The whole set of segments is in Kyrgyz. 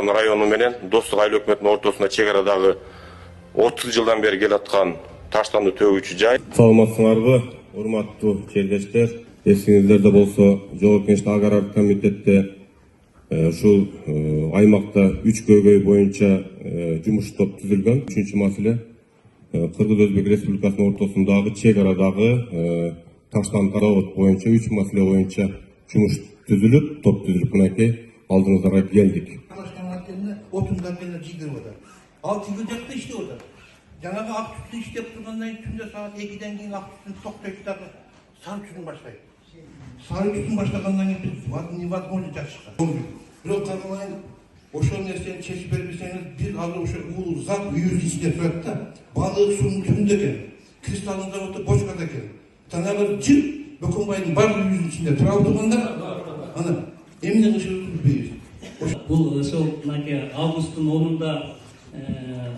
Чолпон району менен Достук айыл өкмөтүнүн ортосунда чек арадагы 30 жылдан бери келаткан таштанды төгүүчү жай. Саламатсыңарбы, урматтуу чергечтер? Эсиңиздерде болсо, Жогорку Кеңештеги Агрардык комитетте ушул аймакта 3 көйгөй боюнча жумуш топ түзүлгөн. Үчүнчү маселе Кыргыз-Өзбек Республикасынын ортосундагы чек арадагы таштанды тарабы боюнча 3 маселе боюнча жумуш түзүлүп, топ түзүлүп, мынакей алдыңыздарга келдик. Отундар менен жийдирип атат. Ал тиги жакта иштеп атат. Жанагы ак түтүн иштеп тургандан кийин түндө саат 2ден кийин ак түтүн токтойт дагы сары түтүн баштайт. Сары түтүн баштагандан кийин биз невозможно жашашка. Бирок карабайын, ошол нерсени чечип бербесеңиз, бир азыр ошо уулуу зат үйүбүздүн ичинде турат да. Балык суунун түбүндө экен. Кристалдын заводу бочкада экен. Танагы жыл Бөкөнбайдын бар үйүбүздүн ичинде тура турганда, ана эмне кылышыбызды билбейбиз. Бул ошол мынакей августтун 10-унда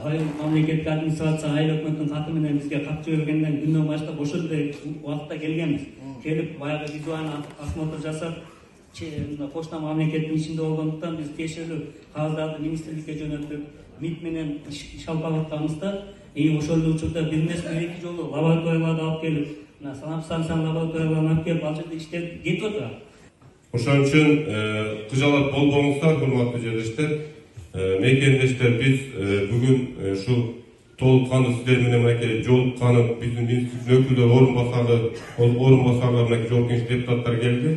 айыл мамлекеттик администрация айыл өкмөтүнүн каты менен бизге кат жибергенден күндөн баштап ошондой убакытта келгенбиз. Келип баягы визуальный осмотр жасап, почта мамлекеттин ичинде болгондуктан биз тиешелүү кагыздарды министрликке жөнөттүк, МИД менен иш алып атканбыз да. Ошол учурда бир эмес бир-эки жолу лабораторияларды алып келип, санап станциянын лабораторияларын алып келип, ал жерде иштеп кетип атат. Ошон үчүн кыжалат болбоңуздар, урматтуу жерлештер, мекендештер, биз бүгүн ушул толук кандуу сиздер менен мынакей жолукканы биздин министрликтин өкүлдөрү, орунбасарлар менен Жогорку Кеңешке депутаттар келди.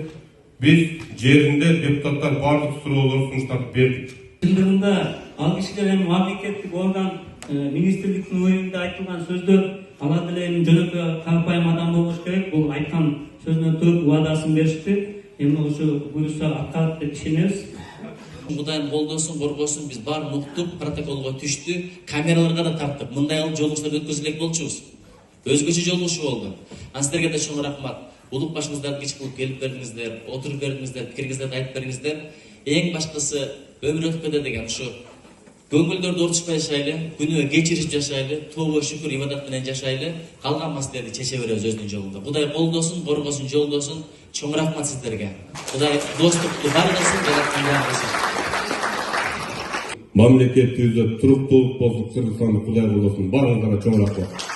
Биз жеринде депутаттар бардык суроолорду сунуштарды бердик. Чындыгында ал кишилер эми мамлекеттик орган, министрликтин оюнда айтылган сөздөр, алар деле эми жөнөкөй карапайым адам болуш керек. Бул айткан сөзүнөн туруп убадасын беришти. Эми ошо буюрса аткарат деп ишенебиз. Кудайым колдосун, коргосун, биз баарын уктуп, протоколго түштү, камераларга да тарттык. Мындай кылып жолугуштарды өткөзө элек болчубуз. Өзгөчө жолугушу болду. Сиздерге да чоң рахмат. Улук башыңыздарды кич кылып келип бердиңиздер, отуруп бердиңиздер, пикириңиздерди айтып бериңиздер. Эң башкысы өмүр өткөдө деген ушу көңүлдөрдү уртушпай жашайлы, күнүгө кечирип жашайлы, тобо шүкүр ибадат менен жашайлы, калган маселелерди чече беребиз өзүнүн жолунда. Кудай колдосун, коргосун, жолдосун. Чоң рахмат сиздерге. Кудай достукту баргасын, жараткан. Мамлекетибизде туруктуулук болсун, Кыргызстанда Кудай колдосун. Барыңыздарга чоң рахмат.